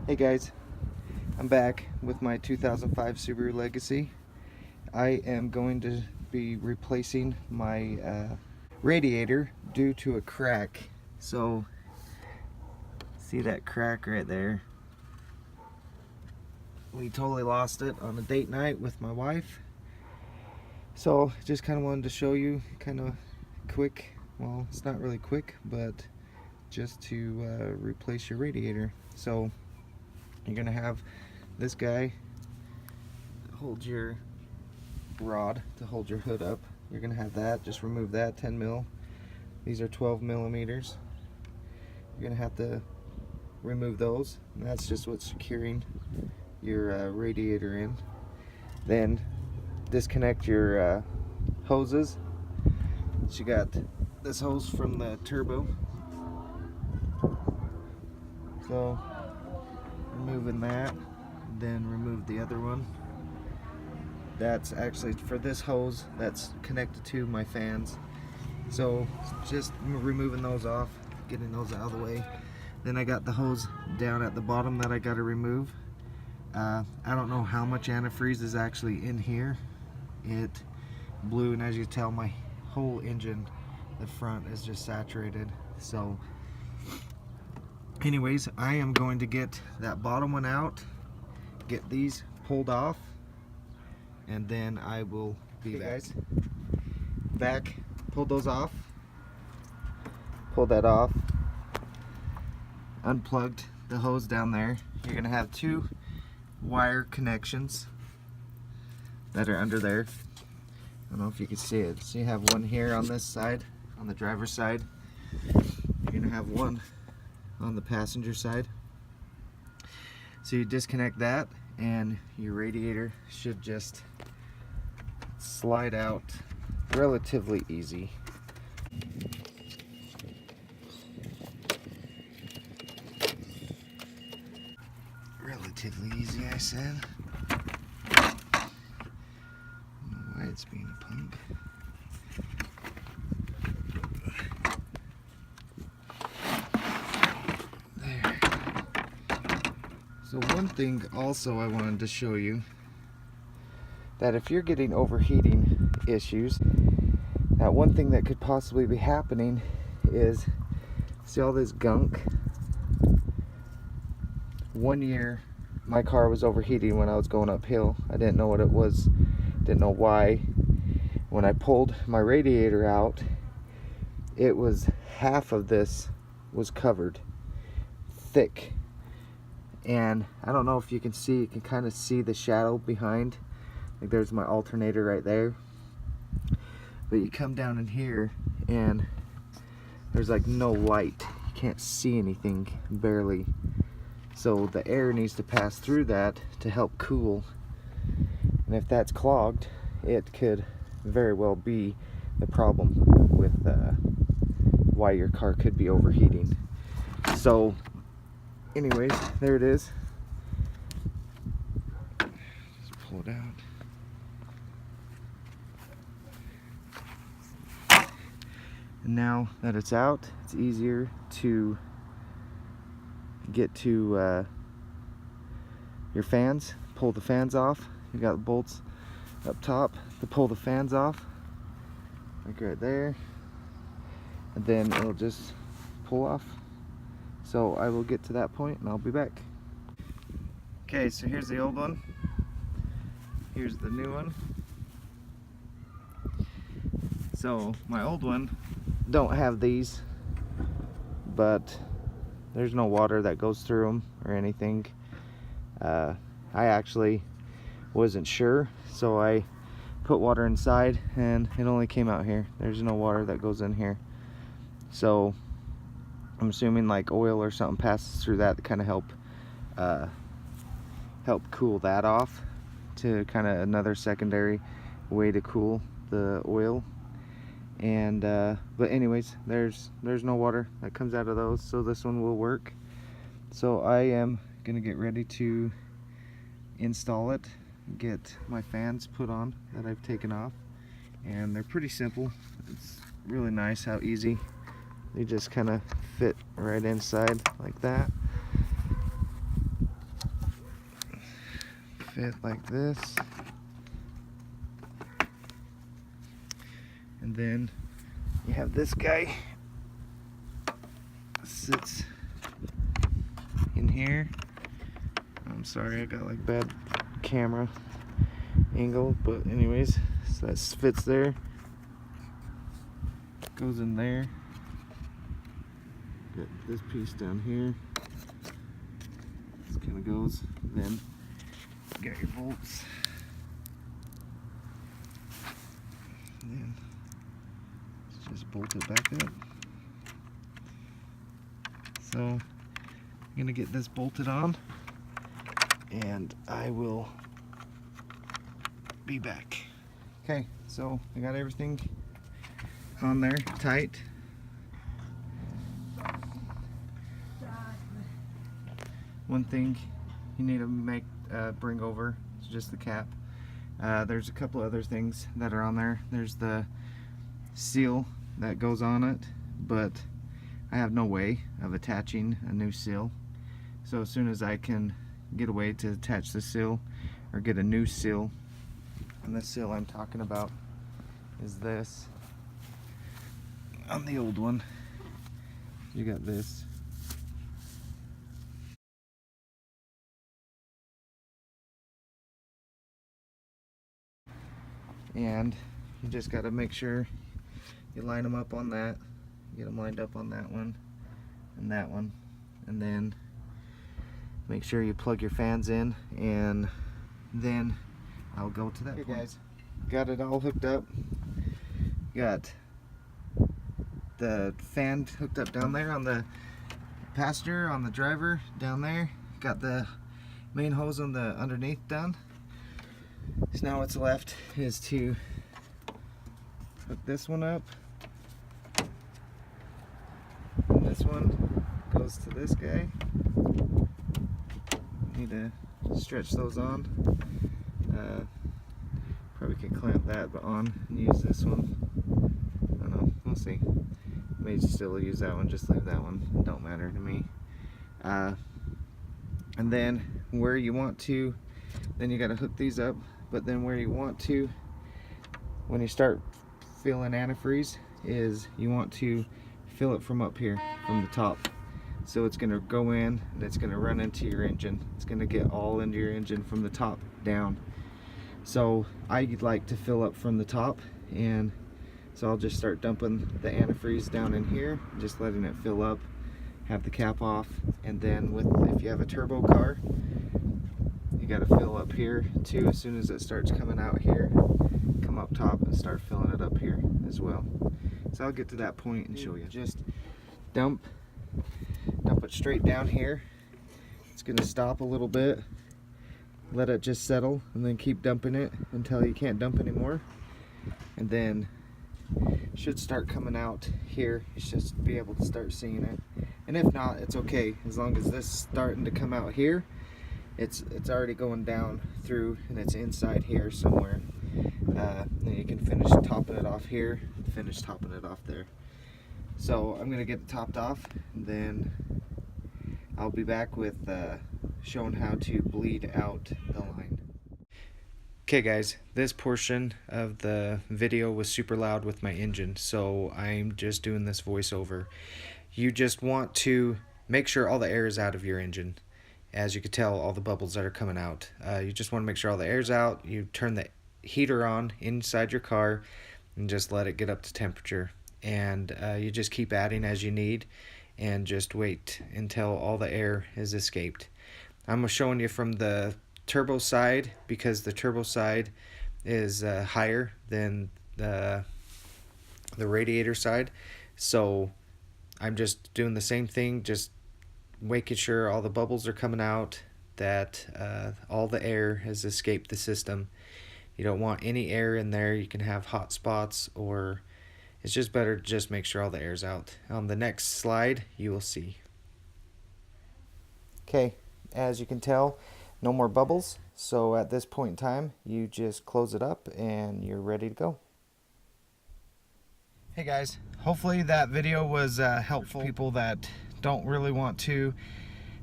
Hey guys, I'm back with my 2005 Subaru Legacy. I am going to be replacing my radiator due to a crack. So, see that crack right there? We totally lost it on a date night with my wife. So, just kind of wanted to show you kind of quick, well, it's not really quick, but just to replace your radiator. So, you're gonna have this guy hold your rod to hold your hood up. You're gonna have that, just remove that, 10 mil. These are 12 millimeters. You're gonna have to remove those, and that's just what's securing your radiator in. Then disconnect your hoses. So you got this hose from the turbo. So removing that, then remove the other one. That's actually for this hose that's connected to my fans. So just removing those off, getting those out of the way. Then I got the hose down at the bottom that I got to remove. I don't know how much antifreeze is actually in here. It blew, and as you tell, my whole engine, the front, is just saturated. So anyways, I am going to get that bottom one out, get these pulled off, and then I will be back. Pull those off, pull that off, unplugged the hose down there. You're gonna have two wire connections that are under there. I don't know if you can see it. So you have one here on this side, on the driver's side. You're gonna have one on the passenger side. So you disconnect that, and your radiator should just slide out relatively easy. Relatively easy, I said. I don't know why it's being a punk. There. So one thing also I wanted to show you, that if you're getting overheating issues, that one thing that could possibly be happening is, see all this gunk? One year my car was overheating when I was going uphill. I didn't know what it was, didn't know why. When I pulled my radiator out, it was half of this was covered, thick. And I don't know if you can see, you can kind of see the shadow behind. Like there's my alternator right there. But you come down in here and there's like no light. You can't see anything, barely. So the air needs to pass through that to help cool. And if that's clogged, it could very well be the problem with why your car could be overheating. So anyways, there it is. Just pull it out. And now that it's out, it's easier to get to your fans. Pull the fans off. You got the bolts up top to pull the fans off, like right there, and then it'll just pull off. So I will get to that point and I'll be back. Okay, so here's the old one, here's the new one. So my old one don't have these, but there's no water that goes through them or anything. I actually wasn't sure, so I put water inside and it only came out here. There's no water that goes in here. So I'm assuming like oil or something passes through that to kind of help cool that off, to kind of another secondary way to cool the oil. And but anyways, there's no water that comes out of those, so this one will work. So I am gonna get ready to install it, get my fans put on that I've taken off, and they're pretty simple. It's really nice how easy they just kind of fit right inside like that. fit like this. And then you have this guy sits in here. I'm sorry, I got like bad camera angle, but anyways, so that fits there. Goes in there. Got this piece down here. This kind of goes. Then you got your bolts. And then just bolt it back up. So I'm gonna get this bolted on, and I will be back. Okay, so I got everything on there tight. One thing you need to bring over is just the cap. There's a couple other things that are on there. There's the seal that goes on it, but I have no way of attaching a new seal. So as soon as I can get a way to attach the seal or get a new seal, and the seal I'm talking about is this. On the old one, you got this. And you just got to make sure you line them up on that, get them lined up on that one, and then make sure you plug your fans in, and then I'll go to that point. Guys, got it all hooked up. Got the fan hooked up down there on the passenger, on the driver down there. Got the main hose on the underneath done. So now what's left is to hook this one up. And this one goes to this guy. Need to stretch those on. Probably could clamp that on and use this one. I don't know, we'll see. May still use that one, just leave that one. It don't matter to me. And then where you want to, then you got to hook these up. But then where you want to, when you start filling antifreeze, is you want to fill it from up here, from the top. So it's going to go in and it's going to run into your engine. It's going to get all into your engine from the top down. So I like to fill up from the top, and so I'll just start dumping the antifreeze down in here, just letting it fill up, have the cap off, and then if you have a turbo car, you got to fill up here too. As soon as it starts coming out here, come up top and start filling it up here as well. So I'll get to that point and show you. Just dump it straight down here. It's going to stop a little bit, let it just settle, and then keep dumping it until you can't dump anymore, and then it should start coming out here. You should be able to start seeing it, and if not, it's okay. As long as this is starting to come out here, it's already going down through, and it's inside here somewhere. Then you can finish topping it off here, and finish topping it off there. So I'm gonna get it topped off, and then I'll be back with showing how to bleed out the line. Okay guys, this portion of the video was super loud with my engine, so I'm just doing this voiceover. You just want to make sure all the air is out of your engine. As you can tell, all the bubbles that are coming out. You just want to make sure all the air's out. You turn the heater on inside your car and just let it get up to temperature. And you just keep adding as you need, and just wait until all the air is escaped. I'm showing you from the turbo side because the turbo side is higher than the radiator side. So I'm just doing the same thing, just making sure all the bubbles are coming out, that all the air has escaped the system. You don't want any air in there. You can have hot spots, or it's just better to just make sure all the air's out. On the next slide, you will see. Okay, as you can tell, no more bubbles. So at this point in time, you just close it up and you're ready to go. Hey guys, hopefully that video was helpful for people that don't really want to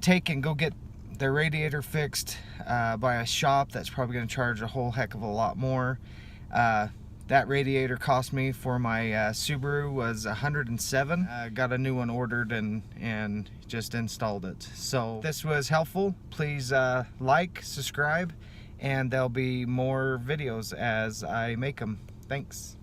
take and go get their radiator fixed by a shop that's probably going to charge a whole heck of a lot more. That radiator cost me for my Subaru was $107. Got a new one ordered and just installed it. So if this was helpful, please like, subscribe, and there'll be more videos as I make them. Thanks.